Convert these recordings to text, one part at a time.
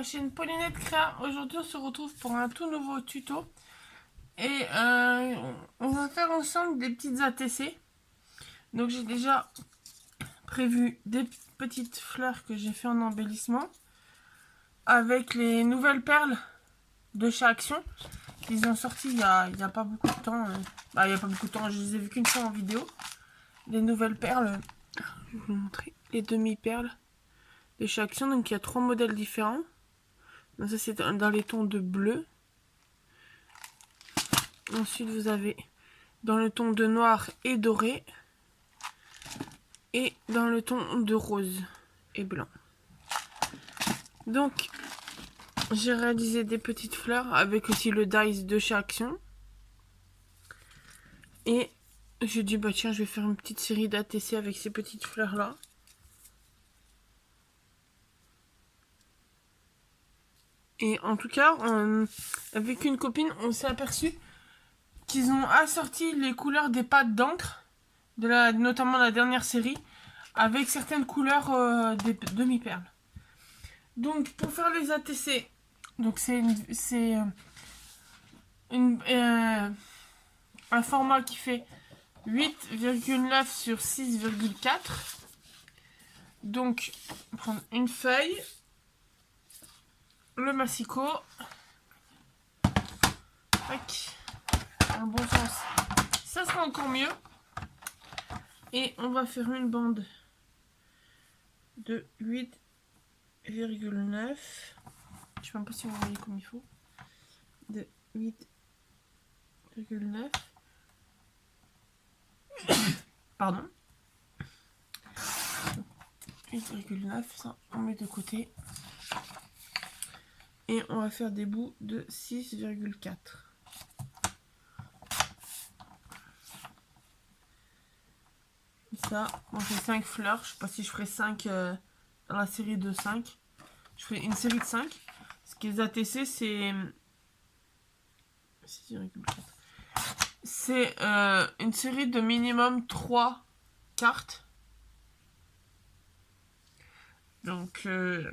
chaîne Paulinette Créa. Aujourd'hui on se retrouve pour un tout nouveau tuto. Et on va faire ensemble des petites ATC. Donc j'ai déjà prévu des petites fleurs que j'ai fait en embellissement. Avec les nouvelles perles de chez Action. Ils ont sorti il y a pas beaucoup de temps. Il n'y a pas beaucoup de temps, je les ai vus qu'une fois en vidéo. Les nouvelles perles, je vais vous montrer. Les demi-perles de chez Action. Donc il y a 3 modèles différents. Donc ça c'est dans les tons de bleu. Ensuite vous avez dans le ton de noir et doré. Et dans le ton de rose et blanc. Donc j'ai réalisé des petites fleurs avec aussi le dice de chez Action. Et j'ai dit bah tiens je vais faire une petite série d'ATC avec ces petites fleurs là. Et en tout cas avec une copine on s'est aperçu qu'ils ont assorti les couleurs des pâtes d'encre notamment la dernière série avec certaines couleurs des demi-perles. Donc pour faire les ATC, donc c'est un format qui fait 8,9 sur 6,4. Donc prendre une feuille, le massicot, tac, dans le bon sens, ça sera encore mieux. Et on va faire une bande de 8,9. Je sais même pas si vous voyez comme il faut. De 8,9. Pardon. 8,9. Ça, on met de côté. Et on va faire des bouts de 6,4. Ça, on fait 5 fleurs. Je sais pas si je ferai 5 dans la série de 5. Je ferai une série de 5. Ce qui est ATC, c'est 6,4. C'est une série de minimum 3 cartes. Donc, je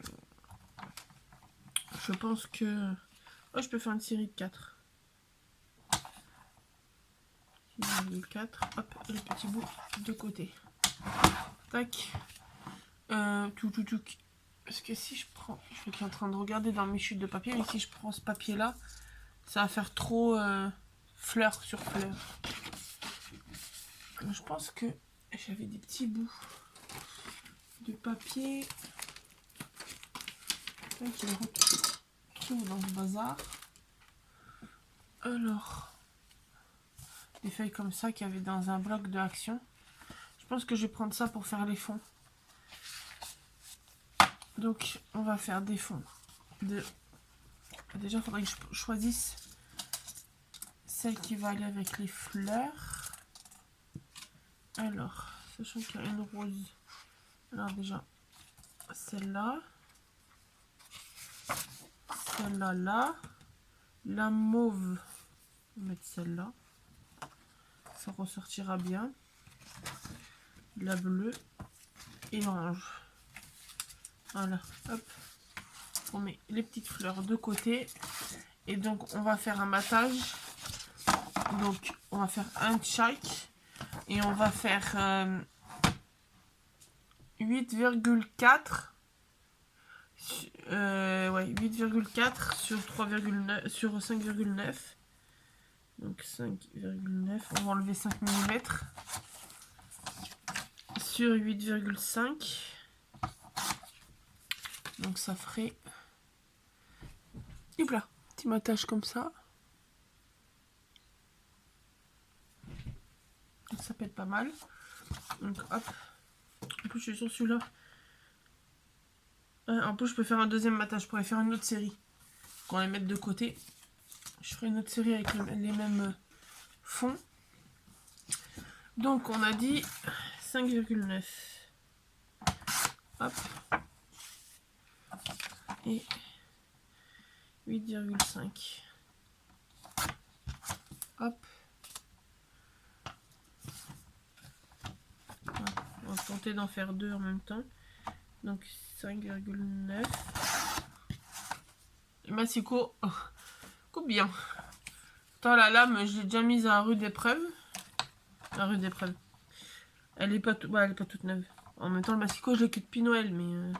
pense que... Oh, je peux faire une série de 4. 6,4. Hop, le petit bout de côté. Tac. Tout. Parce que si je prends... Je suis en train de regarder dans mes chutes de papier. Mais si je prends ce papier-là, ça va faire trop fleur sur fleur. Je pense que j'avais des petits bouts de papier qui le retrouve dans le bazar. Alors, des feuilles comme ça qu'il y avait dans un bloc de Action. Je pense que je vais prendre ça pour faire les fonds. Donc, on va faire des fonds. Déjà, il faudrait que je choisisse celle qui va aller avec les fleurs. Alors, sachant qu'il y a une rose. Alors déjà, celle-là. Celle-là, là. La mauve, on va mettre celle-là. Ça ressortira bien. La bleue et l'orange. Voilà, hop. On met les petites fleurs de côté. Et donc, on va faire un matage. Donc, on va faire un de chaque. Et on va faire 8,4. 8,4 sur 3,9 sur 5,9. Donc 5,9. On va enlever 5 mm. Sur 8,5. Donc ça ferait... Hop là, petit matage comme ça. Donc ça peut être pas mal. Donc hop. En plus je suis sur celui-là. En plus je peux faire un deuxième matage. Je pourrais faire une autre série. Qu'on les mette de côté. Je ferai une autre série avec les mêmes fonds. Donc on a dit 5,9. Hop. Et 8,5. Hop. Voilà. On va tenter d'en faire deux en même temps. Donc 5,9. massicot coupe bien. Attends, la lame, je l'ai déjà mise à rude épreuve. À rude épreuve. Elle est pas, elle est pas toute neuve. En même temps, le massicot, je l'ai que depuis Noël, mais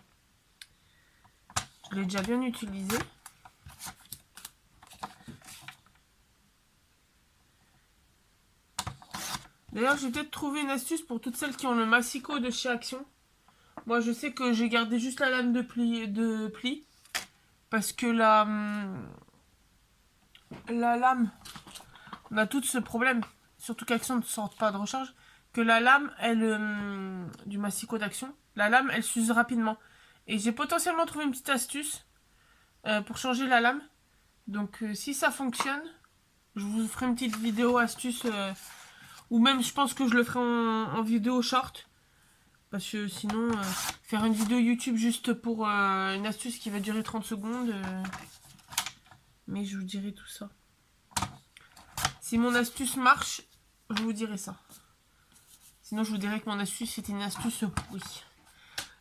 je l'ai déjà bien utilisé. D'ailleurs, j'ai peut-être trouvé une astuce pour toutes celles qui ont le massicot de chez Action. Moi, je sais que j'ai gardé juste la lame de pli parce que la lame, on a tout ce problème, surtout qu'Action ne sort pas de recharge, que la lame, elle, du massicot d'Action, la lame, elle s'use rapidement. Et j'ai potentiellement trouvé une petite astuce pour changer la lame. Donc, si ça fonctionne, je vous ferai une petite vidéo astuce, ou même je pense que je le ferai en vidéo short. Parce que sinon, faire une vidéo YouTube juste pour une astuce qui va durer 30 secondes. Mais je vous dirai tout ça. Si mon astuce marche, je vous dirai ça. Sinon, je vous dirai que mon astuce, c'était une astuce oui.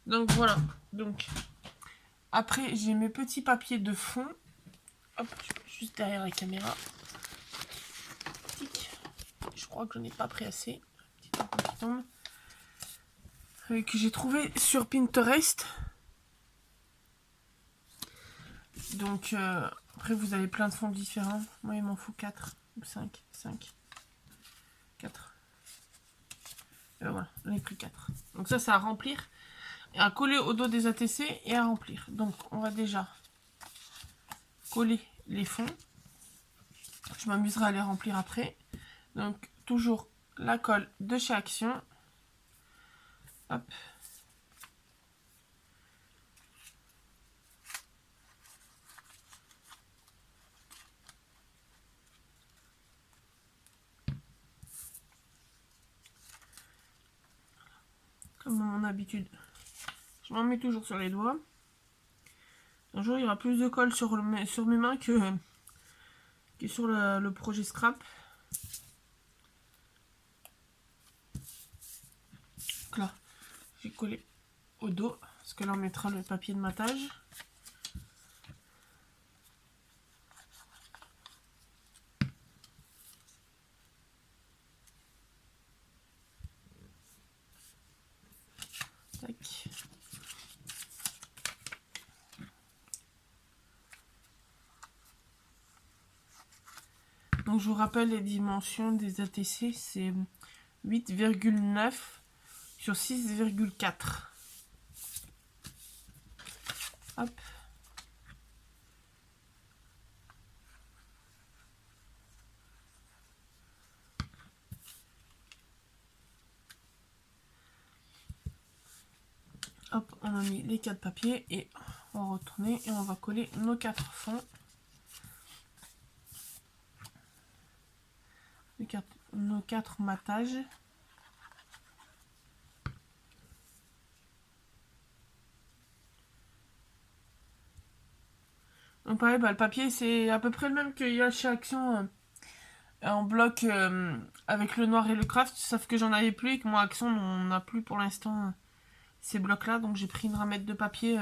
Donc voilà. Donc, après, j'ai mes petits papiers de fond. Hop, juste derrière la caméra. Tic. Je crois que je n'ai pas pris assez. Petit tampon qui tombe. Que j'ai trouvé sur Pinterest. Donc, après, vous avez plein de fonds différents. Moi, il m'en faut 4 ou 5. 4. Et voilà, j'en ai pris 4. Donc ça, c'est à remplir. Et à coller au dos des ATC et à remplir. Donc, on va déjà coller les fonds. Je m'amuserai à les remplir après. Donc, toujours la colle de chez Action. Hop. Comme à mon habitude. Je m'en mets toujours sur les doigts. Un jour, il y aura plus de colle sur mes mains que sur le projet Scrap. Donc là, j'ai collé au dos. Parce que là, on mettra le papier de matage. Tac. Donc je vous rappelle les dimensions des ATC, c'est 8,9 sur 6,4. Hop. Hop, on a mis les 4 papiers et on va retourner et on va coller nos 4 fonds. Nos 4 matages. Donc pareil, le papier c'est à peu près le même qu'il y a chez Action en bloc avec le noir et le craft, sauf que j'en avais plus et que moi Action on n'a plus pour l'instant ces blocs là, donc j'ai pris une ramette de papier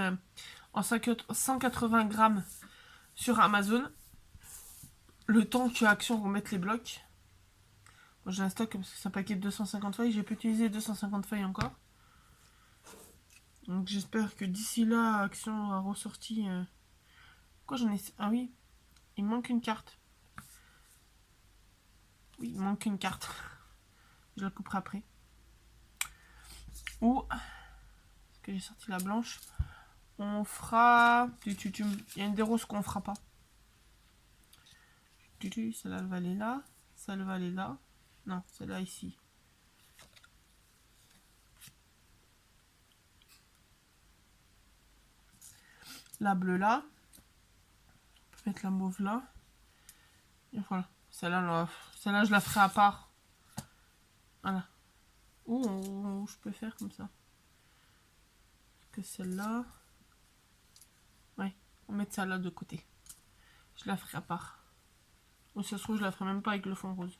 en 180 grammes sur Amazon. Le temps que Action remette les blocs. Moi j'ai un stock parce que c'est un paquet de 250 feuilles, j'ai pu utiliser 250 feuilles encore. Donc j'espère que d'ici là Action a ressorti. Quoi j'en ai. Ah oui, il manque une carte. Oui, il manque une carte. Je la couperai après. Ou, parce que j'ai sorti la blanche, on fera... Il y a une des roses qu'on fera pas. Celle-là, elle va aller là. Celle-là va aller là. Non, celle-là ici. La bleue là. On peut mettre la mauve là. Et voilà. Celle-là, je la ferai à part. Voilà. Ou je peux faire comme ça. Que celle-là. Ouais, on met ça là de côté. Je la ferai à part. Ou si ça se trouve, je la ferai même pas avec le fond rose.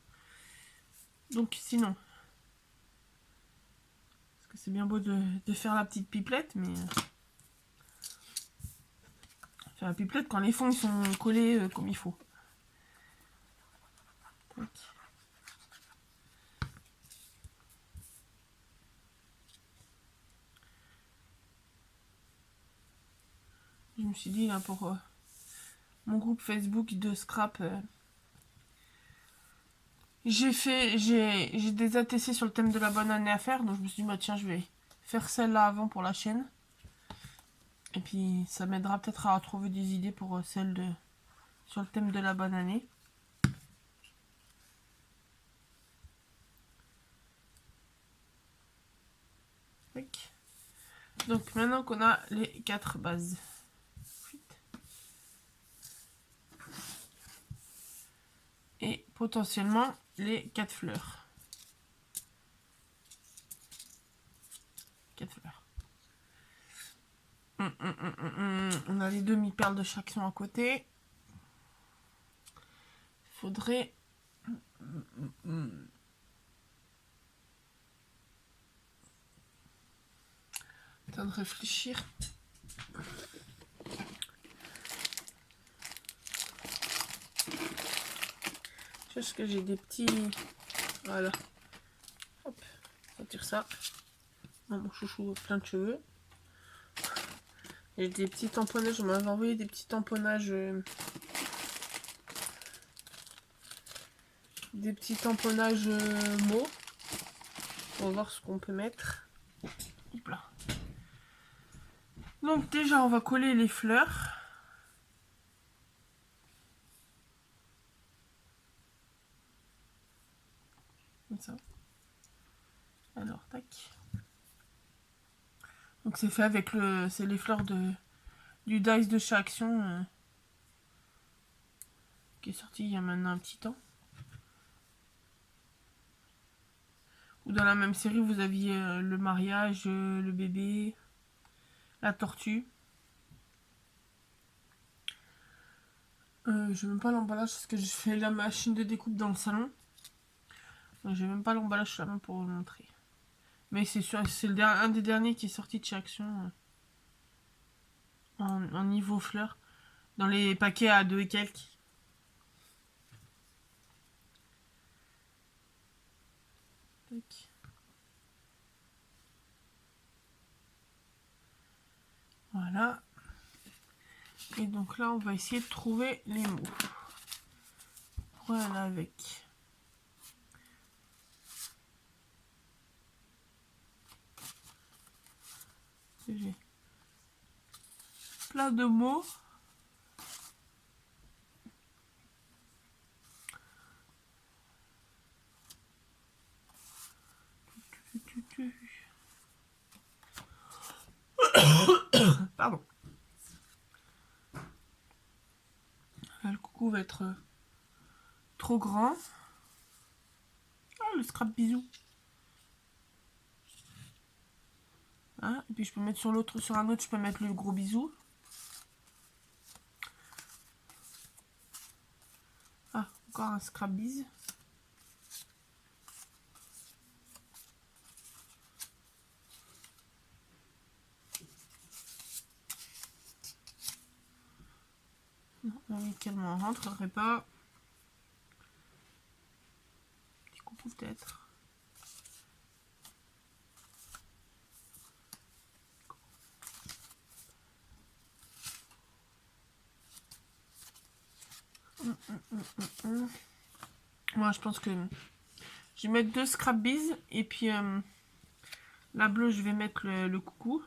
Donc sinon. Parce que c'est bien beau de faire la petite pipelette, mais. Enfin, la pipelette quand les fonds ils sont collés comme il faut. Tac. Je me suis dit là pour mon groupe Facebook de scrap, j'ai des ATC sur le thème de la bonne année à faire, donc je me suis dit bah tiens je vais faire celle-là avant pour la chaîne. Et puis ça m'aidera peut-être à trouver des idées pour celle de sur le thème de la bonne année. Donc maintenant qu'on a les 4 bases. Et potentiellement les 4 fleurs. 4 fleurs. On a les demi-perles de chaque son à côté. Il faudrait... Temps de réfléchir. Juste que j'ai des petits... Voilà. Hop, on tire ça. Oh, mon chouchou plein de cheveux. J'ai des petits tamponnages, on m'avait envoyé des petits tamponnages. Des petits tamponnages mots. On va voir ce qu'on peut mettre. Hop là. Donc déjà on va coller les fleurs. Comme ça. Alors tac. Donc c'est fait avec c'est les fleurs du dice de chez Action qui est sorti il y a maintenant un petit temps. Ou dans la même série vous aviez le mariage, le bébé, la tortue. Je n'ai même pas l'emballage parce que je fais la machine de découpe dans le salon. Donc j'ai même pas l'emballage sur la main pour vous montrer. Mais c'est sûr, c'est un des derniers qui est sorti de chez Action en niveau fleurs. Dans les paquets à 2 et quelques. Tac. Voilà. Et donc là, on va essayer de trouver les mots. Voilà avec. J'ai plein de mots. Pardon. Là, le coucou va être trop grand. Ah, le scrap bisou. Ah, et puis je peux mettre sur l'autre, sur un autre, je peux mettre le gros bisou. Ah, encore un scrap bise. Non, nickel, on rentrerait pas. Petit coucou peut-être. Moi, je pense que je vais mettre 2 scrap bises et puis la bleue, je vais mettre le coucou.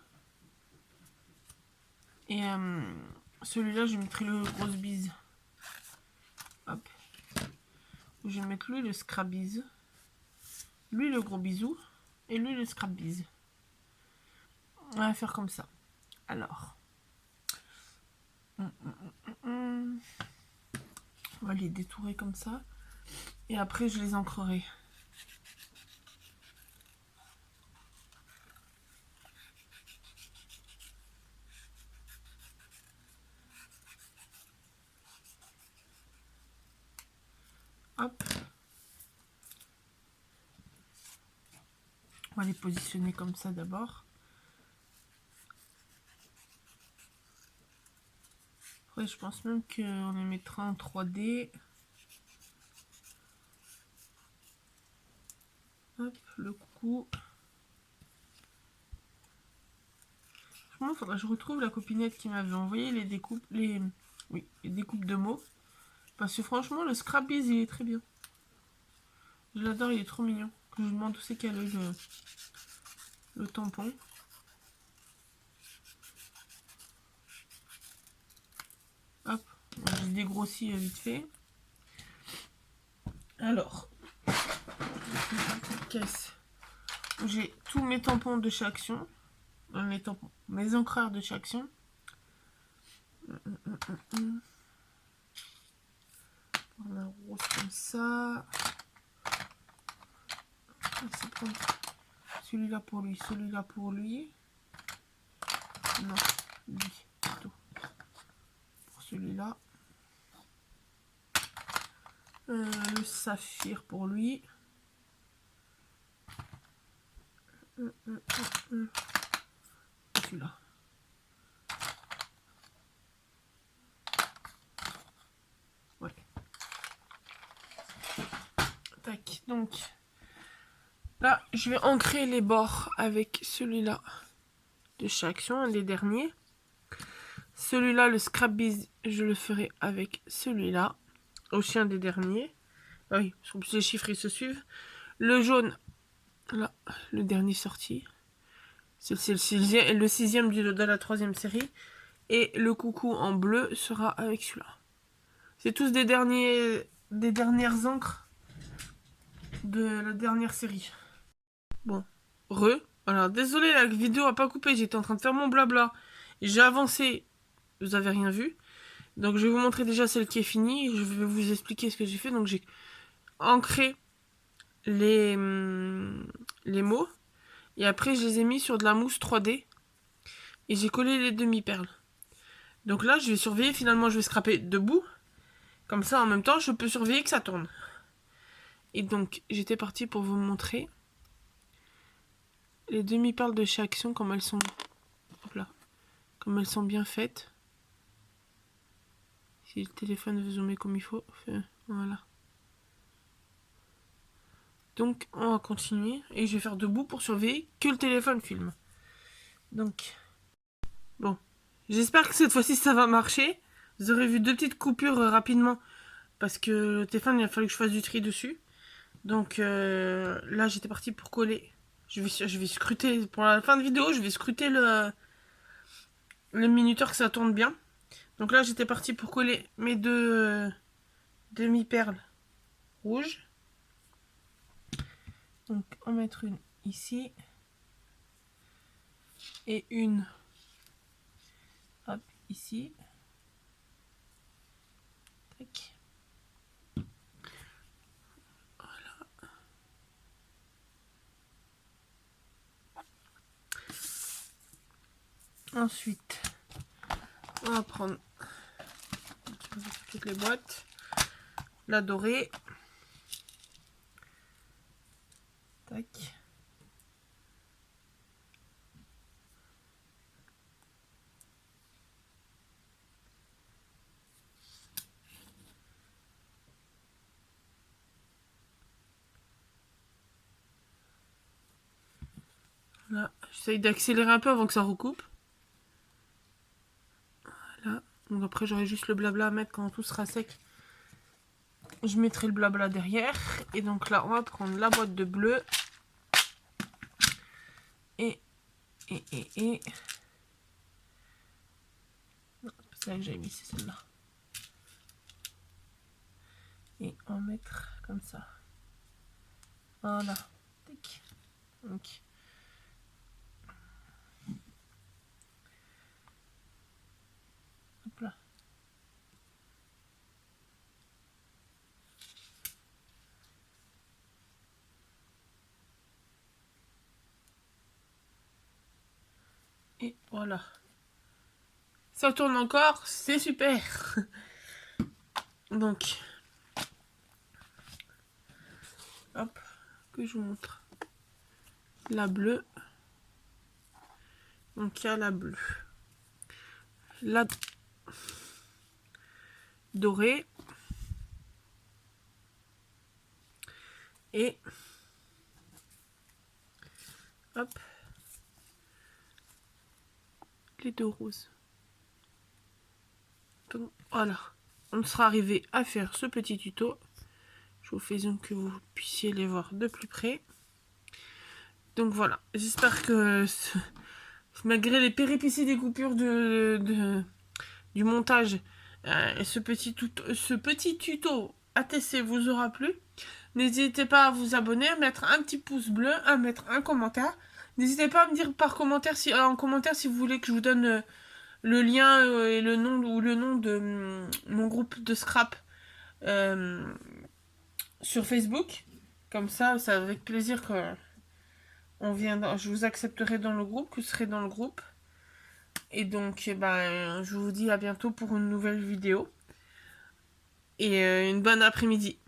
Et celui-là, je mettrai le grosse bise. Hop. Je vais mettre lui le scrap bise. Lui le gros bisou. Et lui le scrap bise. On va faire comme ça. Alors. On va les détourer comme ça. Et après, je les ancrerai. Hop. On va les positionner comme ça d'abord. Après, je pense même qu'on les mettra en 3D. Hop, le cou. Franchement, il faudrait que je retrouve la copinette qui m'avait envoyé les découpes, les découpes de mots. Parce que franchement, le Scrapbiz, il est très bien. Je l'adore, il est trop mignon. Que je me demande où c'est qu'elle est le tampon. Hop, j'ai dégrossi vite fait. Alors, une petite caisse où j'ai tous mes tampons de chez Action. Mes tampons, mes encreurs de chez Action. On a rose comme ça. On va prendre celui-là pour lui, celui-là pour lui. Non, lui, plutôt. Pour celui-là. Le saphir pour lui. Celui-là. Ouais. Tac, donc là, je vais ancrer les bords avec celui-là de chez Action, un des derniers. Celui-là, le Scrapbiz, je le ferai avec celui-là, aussi un des derniers. Ah oui, parce qu'en plus les chiffres ils se suivent. Le jaune, là, le dernier sorti. C'est le sixième de la troisième série. Et le coucou en bleu sera avec celui-là. C'est tous des dernières encres de la dernière série. Bon, alors désolé, la vidéo a pas coupé, j'étais en train de faire mon blabla. J'ai avancé, vous avez rien vu. Donc je vais vous montrer déjà celle qui est finie. Je vais vous expliquer ce que j'ai fait. Donc j'ai ancré les mots. Et après je les ai mis sur de la mousse 3D. Et j'ai collé les demi-perles. Donc là je vais surveiller, finalement je vais scraper debout. Comme ça en même temps je peux surveiller que ça tourne. Et donc j'étais partie pour vous montrer les demi-perles de chez Action, comme elles sont. Hop là. Comme elles sont bien faites. Si le téléphone veut zoomer comme il faut, voilà. Donc on va continuer et je vais faire debout pour surveiller que le téléphone filme. Donc, bon, j'espère que cette fois-ci ça va marcher. Vous aurez vu deux petites coupures rapidement parce que le téléphone il a fallu que je fasse du tri dessus. Donc là j'étais partie pour coller. Je vais scruter pour la fin de vidéo, je vais scruter le minuteur que ça tourne bien. Donc là j'étais partie pour coller mes deux demi-perles rouges. Donc en mettre une ici et une hop ici. Tac. Voilà. Ensuite, on va prendre toutes les boîtes, la dorée. Tac. Là, j'essaye d'accélérer un peu avant que ça recoupe. Voilà. Donc après, j'aurai juste le blabla à mettre quand tout sera sec. Je mettrai le blabla derrière. Et donc là, on va prendre la boîte de bleu. Et. Non, c'est là que j'avais mis, c'est celle-là. Et on va mettre comme ça. Voilà. Tac. Donc. Hop là. Et voilà. Ça tourne encore, c'est super. Donc, hop, que je vous montre. La bleue. Donc, il y a la bleue. La... doré. Et hop, les deux roses. Donc voilà, on sera arrivé à faire ce petit tuto. Je vous fais zoom que vous puissiez les voir de plus près. Donc voilà, j'espère que malgré les péripéties des coupures du montage, ce petit tuto ATC vous aura plu. N'hésitez pas à vous abonner, à mettre un petit pouce bleu, à mettre un commentaire. N'hésitez pas à me dire en commentaire si vous voulez que je vous donne le lien et le nom de mon groupe de scrap sur Facebook. Comme ça, c'est avec plaisir que je vous accepterai dans le groupe, que vous serez dans le groupe. Et donc, je vous dis à bientôt pour une nouvelle vidéo. Et une bonne après-midi.